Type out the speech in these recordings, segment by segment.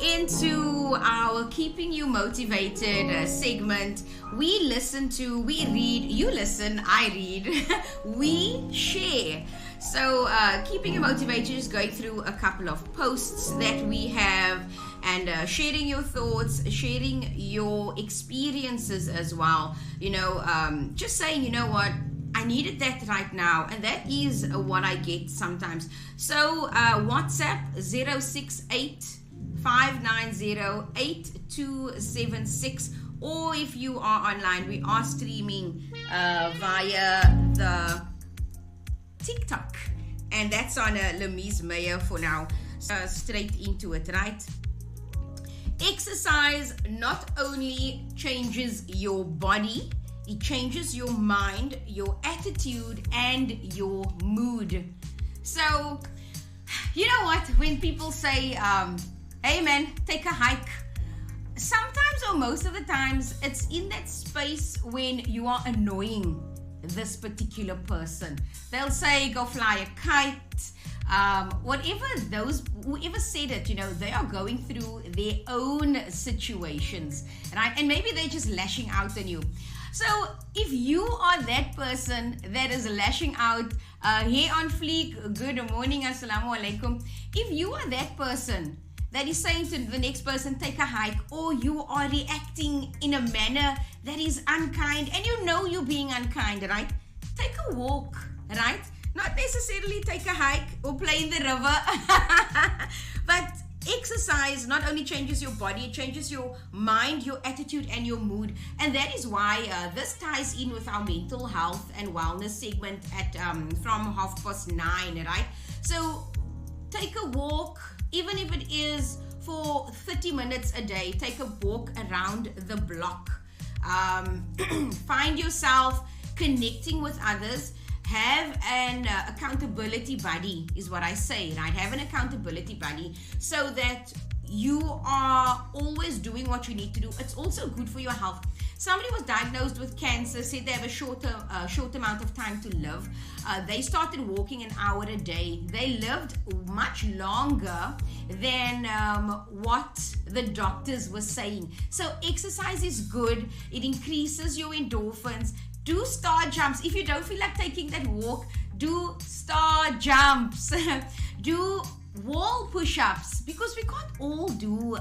into our Keeping You Motivated segment. We read, you listen, I read, we share. So, Keeping You Motivated is going through a couple of posts that we have and sharing your thoughts, sharing your experiences as well. Just saying, you know what, I needed that right now, and that is what I get sometimes. So WhatsApp 068-590-8276, or if you are online, we are streaming via the TikTok, and that's on Lemise Meyer for now. Straight into it, right? Exercise not only changes your body, it changes your mind, your attitude, and your mood. So, you know what? When people say, hey man, take a hike, sometimes or most of the times, it's in that space when you are annoying this particular person. They'll say, go fly a kite. Whoever said it, they are going through their own situations, right? And maybe they're just lashing out on you. So if you are that person that is lashing out, hey on fleek, good morning, assalamu alaikum. If you are that person that is saying to the next person, take a hike, or you are reacting in a manner that is unkind, and you're being unkind, right? Take a walk, right? Not necessarily take a hike or play in the river, but exercise not only changes your body, it changes your mind, your attitude, and your mood. And that is why this ties in with our mental health and wellness segment at from 9:30, right? So take a walk, even if it is for 30 minutes a day. Take a walk around the block. Find yourself connecting with others. Have an accountability buddy, is what I say, right? Have an accountability buddy so that you are always doing what you need to do. It's also good for your health. Somebody was diagnosed with cancer, said they have a short amount of time to live. They started walking an hour a day. They lived much longer than what the doctors were saying. So exercise is good. It increases your endorphins. Do star jumps. If you don't feel like taking that walk, do star jumps. Do wall push-ups, because we can't all do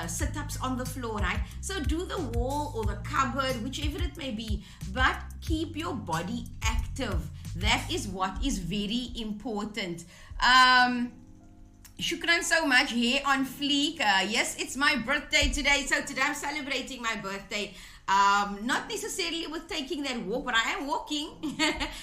sit-ups on the floor, right? So do the wall or the cupboard, whichever it may be, but keep your body active. That is what is very important. Shukran so much here on Fleek. Yes, it's my birthday today. So today I'm celebrating my birthday. Not necessarily with taking that walk, but I am walking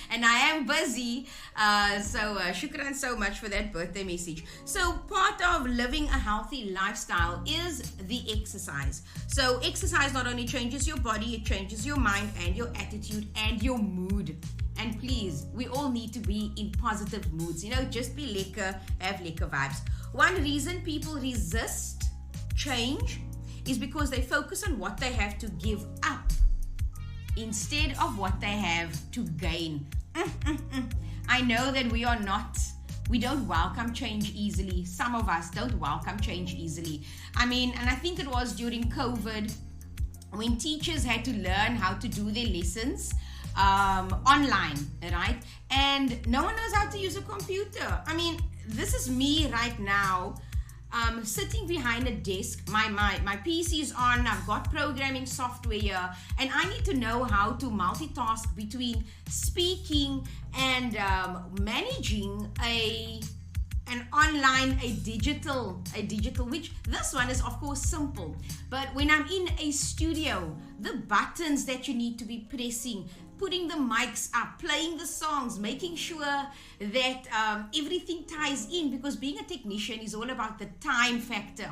and I am busy. So shukran so much for that birthday message. So part of living a healthy lifestyle is the exercise. So exercise not only changes your body, it changes your mind and your attitude and your mood. And please, we all need to be in positive moods. Just be lekker, have lekker vibes. One reason people resist change is because they focus on what they have to give up instead of what they have to gain. I know that we don't welcome change easily. Some of us don't welcome change easily. And I think it was during COVID when teachers had to learn how to do their lessons online, right? And no one knows how to use a computer. This is me right now. Sitting behind a desk, my PC is on, I've got programming software here, and I need to know how to multitask between speaking and managing a digital, which this one is of course simple. But when I'm in a studio, the buttons that you need to be pressing, putting the mics up, playing the songs, making sure that everything ties in, because being a technician is all about the time factor.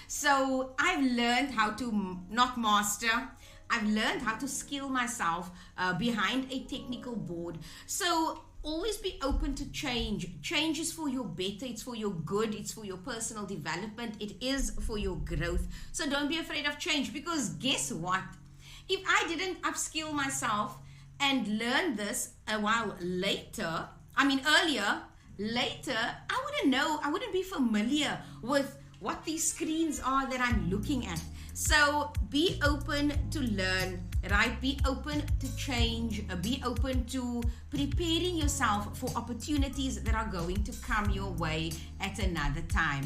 So I've learned how to not master. I've learned how to skill myself behind a technical board. So always be open to change. Change is for your better, it's for your good, it's for your personal development, it is for your growth. So don't be afraid of change, because guess what? If I didn't upskill myself and learn this a while later, earlier, I wouldn't know, I wouldn't be familiar with what these screens are that I'm looking at. So be open to learn, right? Be open to change. Be open to preparing yourself for opportunities that are going to come your way at another time.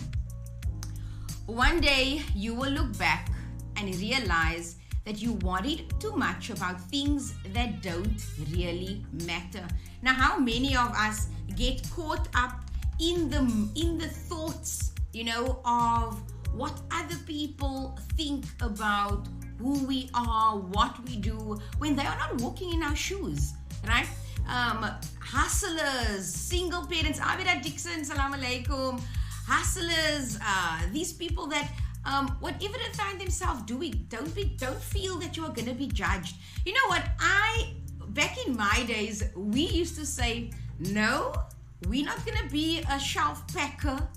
One day you will look back and realize that you worried too much about things that don't really matter. Now, how many of us get caught up in the thoughts, of what other people think about who we are, what we do, when they are not walking in our shoes, right? Hustlers, single parents, Abida Dixon, salam alaikum. Hustlers, these people that whatever they find themselves doing, don't feel that you are going to be judged. You know what? Back in my days, we used to say, no, we're not going to be a shelf packer,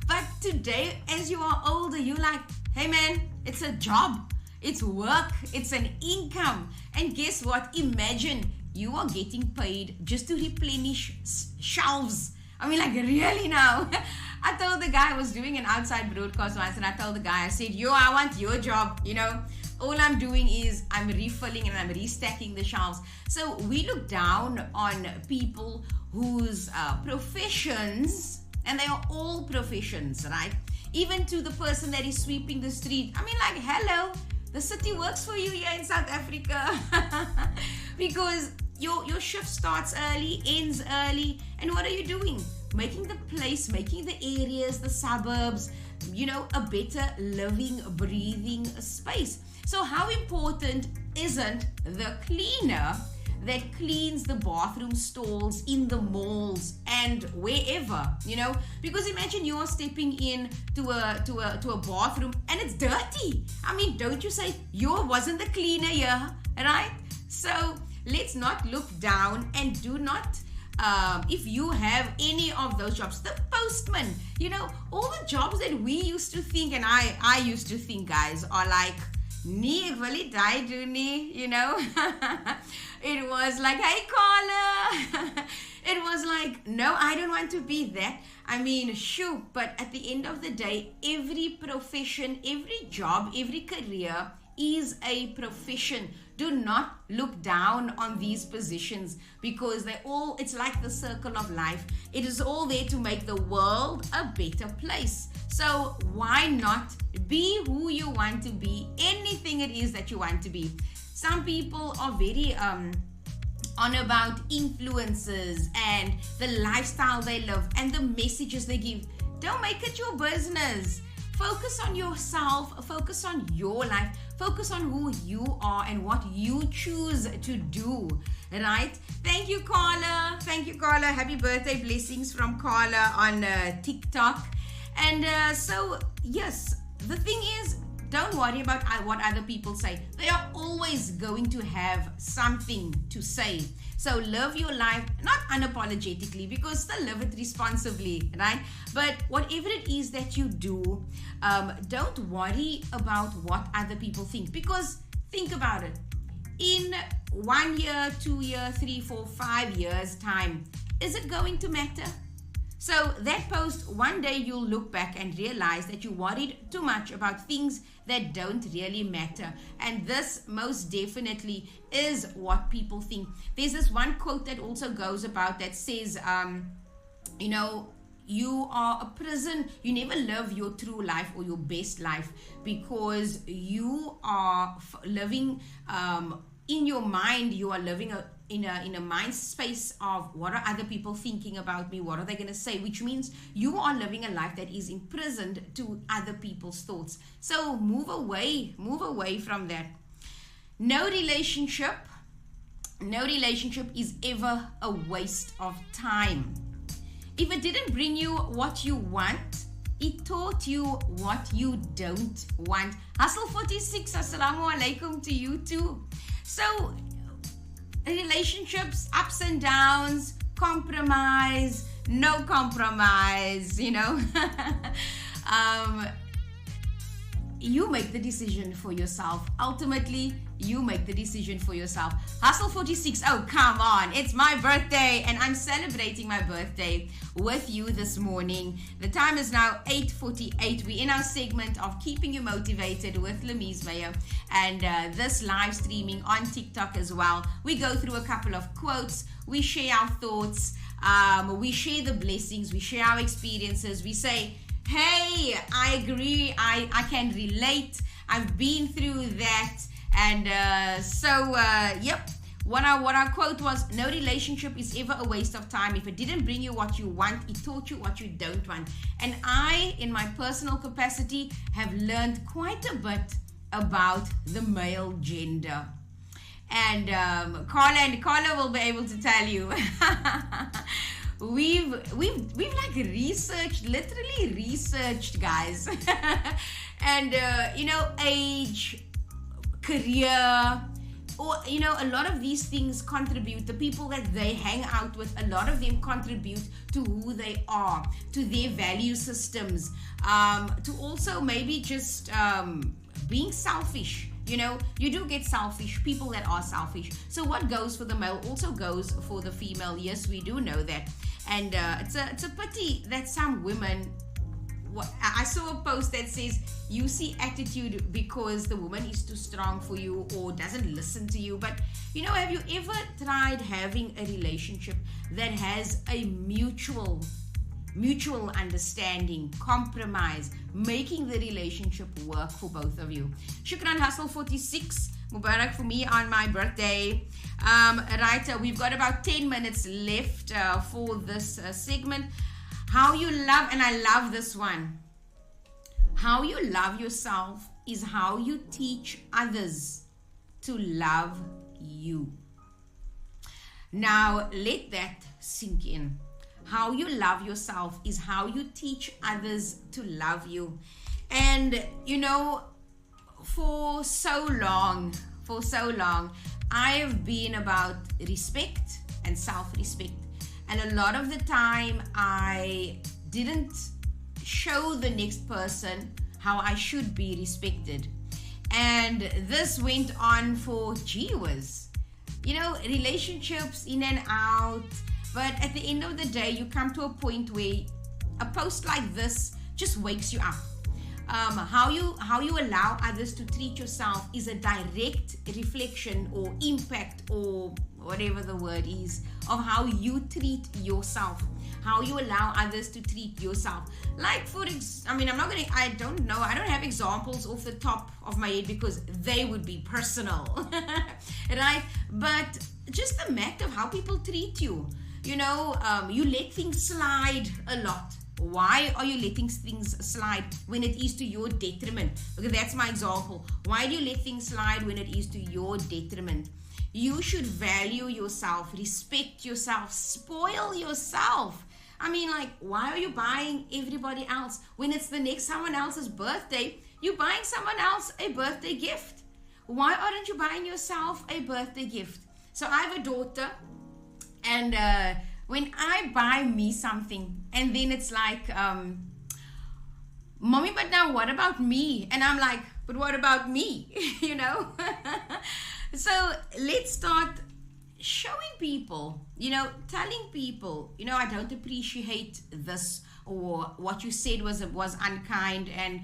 But today, as you are older, you're like, hey man, it's a job, it's work, it's an income. And guess what? Imagine you are getting paid just to replenish shelves. I mean, like, really now? I told the guy, I was doing an outside broadcast once, and I told the guy, I said, I want your job, All I'm doing is I'm refilling and I'm restacking the shelves. So we look down on people whose professions, and they are all professions, right? Even to the person that is sweeping the street. I mean, like, hello, the city works for you here in South Africa. Because your shift starts early, ends early, and what are you doing? Making the place, making the areas, the suburbs, a better living, breathing space. So how important isn't the cleaner that cleans the bathroom stalls in the malls and wherever, Because imagine you're stepping in to a bathroom and it's dirty. I mean, don't you say, wasn't the cleaner here, right? So let's not look down, and do not, if you have any of those jobs, the postman, all the jobs that we used to think, and I used to think, guys, are like, nee, ek wil nie die doen nie, It was like, hey, caller. It was like, no, I don't want to be that. I mean, shoot, but at the end of the day, every profession, every job, every career is a profession. Do not look down on these positions, because it's like the circle of life. It is all there to make the world a better place. So why not be who you want to be, anything it is that you want to be. Some people are very on about influences and the lifestyle they live and the messages they give. Don't make it your business. Focus on yourself, focus on your life, focus on who you are and what you choose to do, right? Thank you, Carla. Thank you, Carla. Happy birthday, blessings from Carla on TikTok. And so, yes, the thing is, don't worry about what other people say. They are always going to have something to say. So live your life, not unapologetically, because still live it responsibly, right? But whatever it is that you do, don't worry about what other people think. Because think about it. In 1 year, 2 years, 3, 4, 5 years time, is it going to matter? So that post, one day you'll look back and realize that you worried too much about things that don't really matter. And this most definitely is what people think. There's this one quote that also goes about that says, you are a prison. You never live your true life or your best life because you are living in your mind. You are living in a mind space of what are other people thinking about me, what are they going to say, which means you are living a life that is imprisoned to other people's thoughts. So move away from that. No relationship is ever a waste of time. If it didn't bring you what you want, it taught you what you don't want. Hustle 46, assalamu alaikum to you too. So relationships, ups and downs, compromise, no compromise, you make the decision for yourself. Ultimately, you make the decision for yourself. Hustle 46. Oh, come on. It's my birthday and I'm celebrating my birthday with you this morning. The time is now 8:48. We're in our segment of Keeping You Motivated with Lemise Meyer, and this live streaming on TikTok as well. We go through a couple of quotes. We share our thoughts. We share the blessings. We share our experiences. We say, hey, I agree, I can relate, I've been through that. And yep, what our quote was: no relationship is ever a waste of time. If it didn't bring you what you want, it taught you what you don't want. And I, in my personal capacity, have learned quite a bit about the male gender. And Carla will be able to tell you. We've like literally researched, guys. And age, career, or a lot of these things contribute. The people that they hang out with, a lot of them contribute to who they are, to their value systems, to also maybe just being selfish. You do get selfish people that are selfish. So what goes for the male also goes for the female. Yes, we do know that. And it's a pity that some women, I saw a post that says you see attitude because the woman is too strong for you or doesn't listen to you. But have you ever tried having a relationship that has a mutual understanding, compromise, making the relationship work for both of you? Shukran Hustle 46. Mubarak for me on my birthday. We've got about 10 minutes left for this segment. How you love, and I love this one. How you love yourself is how you teach others to love you. Now, let that sink in. How you love yourself is how you teach others to love you. And for so long, I have been about respect and self-respect. And a lot of the time, I didn't show the next person how I should be respected. And this went on for years. Relationships in and out. But at the end of the day, you come to a point where a post like this just wakes you up. How you allow others to treat yourself is a direct reflection or impact, or whatever the word is, of how you treat yourself. How you allow others to treat yourself. Like I don't have examples off the top of my head because they would be personal, right? But just the matter of how people treat you. You let things slide a lot. Why are you letting things slide when it is to your detriment? Okay, that's my example. Why do you let things slide when it is to your detriment? You should value yourself, respect yourself, spoil yourself. Why are you buying everybody else when it's the next someone else's birthday? You're buying someone else a birthday gift. Why aren't you buying yourself a birthday gift? So I have a daughter. And when I buy me something, and then it's like, Mommy, but now what about me? And I'm like, but what about me? So let's start showing people, telling people, I don't appreciate this, or what you said was unkind. And,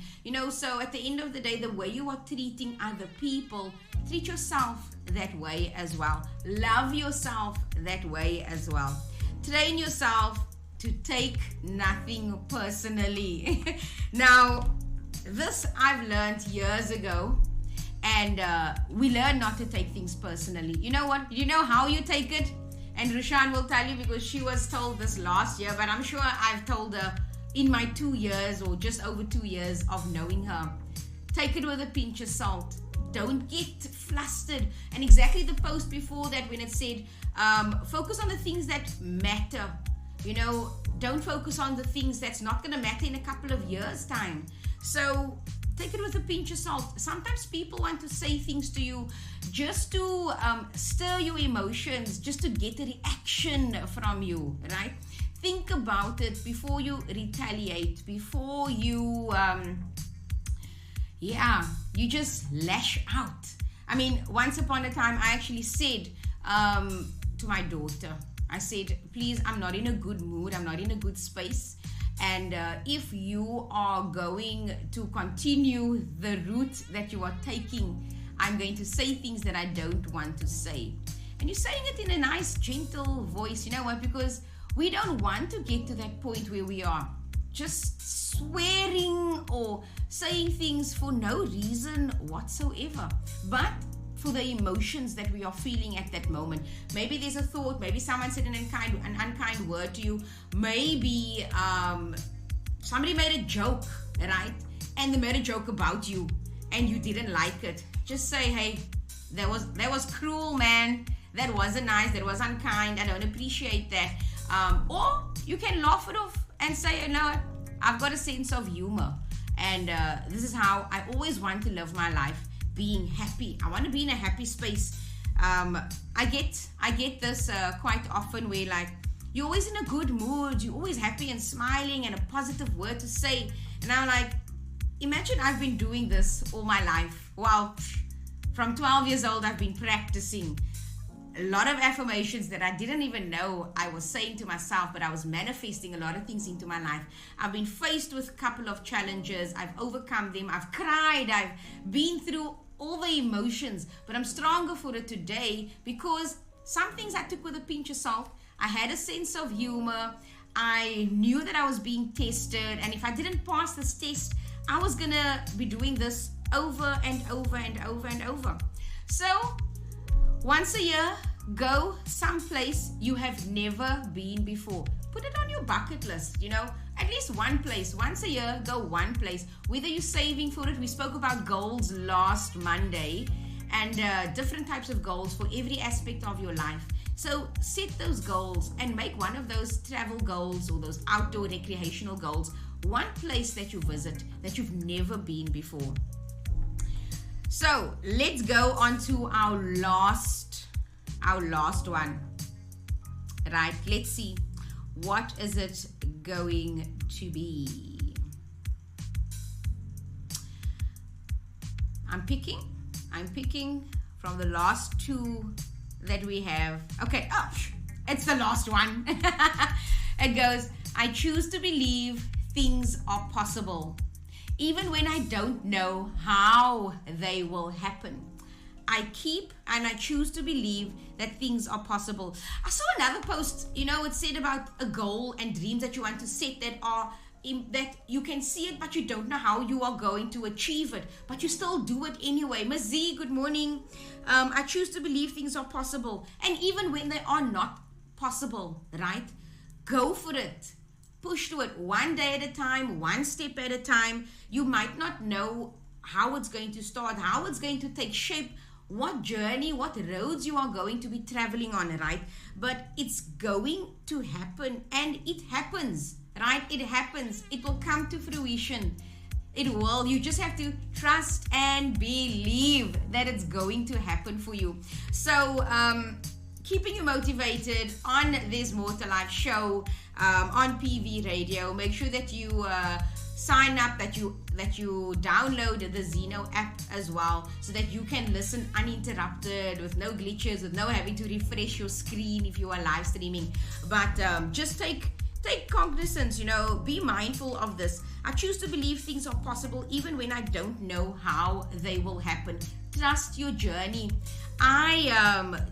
so at the end of the day, the way you are treating other people, treat yourself that way as well. Love yourself that way as well. Train yourself to take nothing personally. Now, this I've learned years ago, and we learn not to take things personally. You know what? You know how you take it? And Rushan will tell you because she was told this last year, but I'm sure I've told her in my 2 years or just over 2 years of knowing her. Take it with a pinch of salt. Don't get flustered. And exactly the post before that when it said, focus on the things that matter. Don't focus on the things that's not going to matter in a couple of years' time. So take it with a pinch of salt. Sometimes people want to say things to you just to stir your emotions, just to get a reaction from you, right? Think about it before you retaliate, before you yeah, you just lash out. I mean, once upon a time, I actually said to my daughter, I said, please, I'm not in a good mood. I'm not in a good space. And if you are going to continue the route that you are taking, I'm going to say things that I don't want to say. And you're saying it in a nice, gentle voice. You know what? Because we don't want to get to that point where we are just swearing or saying things for no reason whatsoever, but for the emotions that we are feeling at that moment. Maybe there's a thought, maybe someone said an unkind word to you, maybe somebody made a joke, right? And they made a joke about you and you didn't like it. Just say, hey, that was cruel, man. That wasn't nice, that was unkind, I don't appreciate that. Or you can laugh it off and say, you know what, I've got a sense of humor. And this is how I always want to live my life, being happy. I want to be in a happy space. I get this quite often where like, you're always in a good mood, you're always happy and smiling and a positive word to say. And I'm like, imagine I've been doing this all my life. Well, from 12 years old, I've been practicing a lot of affirmations that I didn't even know I was saying to myself, but I was manifesting a lot of things into my life. I've been faced with a couple of challenges. I've overcome them. I've cried. I've been through all the emotions, but I'm stronger for it today because some things I took with a pinch of salt. I had a sense of humor. I knew that I was being tested, and if I didn't pass this test, I was gonna be doing this over and over and over and over. So once a year, go someplace you have never been before. Put it on your bucket list, you know, at least one place. Once a year, go one place. Whether you're saving for it, we spoke about goals last Monday and different types of goals for every aspect of your life. So set those goals and make one of those travel goals or those outdoor recreational goals one place that you visit that you've never been before. So let's go on to our last one. Right, let's see. What is it going to be? I'm picking from the last two that we have. Okay, it's the last one. It goes, I choose to believe things are possible, even when I don't know how they will happen. I choose to believe that things are possible. I saw another post, you know, it said about a goal and dreams that you want to set that you can see it, but you don't know how you are going to achieve it, but you still do it anyway. Mazie, good morning. I choose to believe things are possible. And even when they are not possible, right? Go for it. Push through it one day at a time, one step at a time. You might not know how it's going to start, how it's going to take shape, what journey, what roads you are going to be traveling on, right? But it's going to happen, and it happens, right? It happens. It will come to fruition. It will. You just have to trust and believe that it's going to happen for you. So, keeping you motivated on this More to Life show on PV Radio. Make sure that you sign up, that you download the Zeno app as well, so that you can listen uninterrupted with no glitches, with no having to refresh your screen if you are live streaming. But just take cognizance, you know, be mindful of this. I choose to believe things are possible even when I don't know how they will happen. Trust your journey. I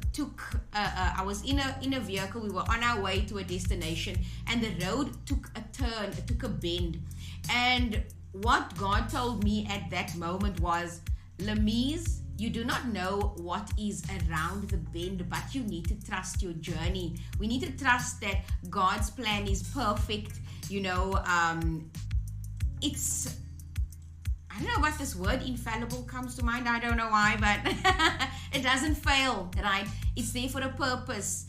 was in a vehicle. We were on our way to a destination, and the road took a turn. It took a bend. And what God told me at that moment was, Lamise, you do not know what is around the bend, but you need to trust your journey. We need to trust that God's plan is perfect. You know, it's, I don't know what this word infallible comes to mind. I don't know why, but it doesn't fail, right? It's there for a purpose.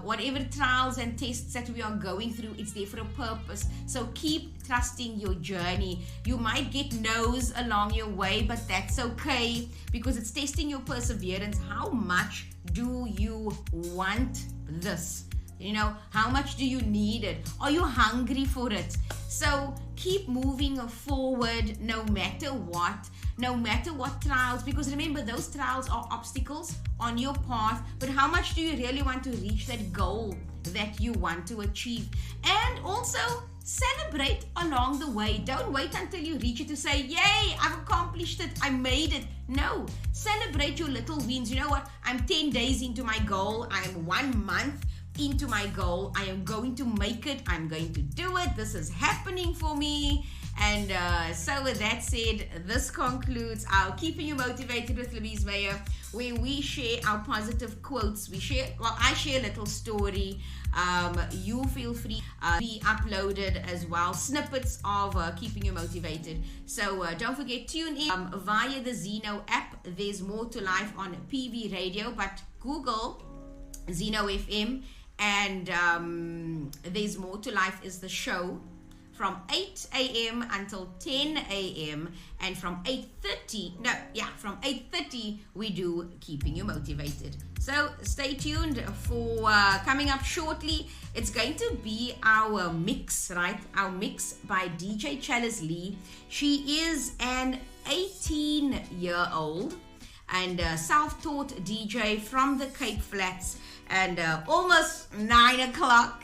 Whatever trials and tests that we are going through, it's there for a purpose. So keep trusting your journey. You might get no's along your way, but that's okay, because it's testing your perseverance. How much do you want this? You know, how much do you need it? Are you hungry for it? So keep moving forward no matter what. No matter what trials, because remember, those trials are obstacles on your path, but how much do you really want to reach that goal that you want to achieve? And also celebrate along the way. Don't wait until you reach it to say, yay, I've accomplished it, I made it. No, celebrate your little wins. You know what? I'm 10 days into my goal. I'm 1 month into my goal. I am going to make it. I'm going to do it. This is happening for me. And so with that said, this concludes our Keeping You Motivated with Louise Meyer, where we share our positive quotes. I share a little story. You feel free be uploaded as well, snippets of Keeping You Motivated. So don't forget, tune in via the Zeno app. There's more to life on PV Radio, but Google Zeno FM, and There's More to Life is the show from 8 a.m. until 10 a.m. and from 8:30 we do Keeping You Motivated. So stay tuned for coming up shortly. It's going to be our mix, right? Our mix by DJ Chalice Lee. She is an 18-year-old and self-taught DJ from the Cape Flats, and almost 9 o'clock.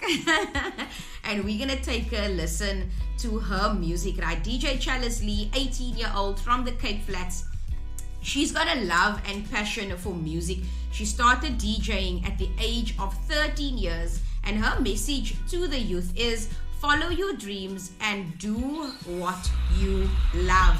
And we're going to take a listen to her music, right? DJ Chalice Lee, 18-year-old from the Cape Flats. She's got a love and passion for music. She started DJing at the age of 13 years, and her message to the youth is follow your dreams and do what you love.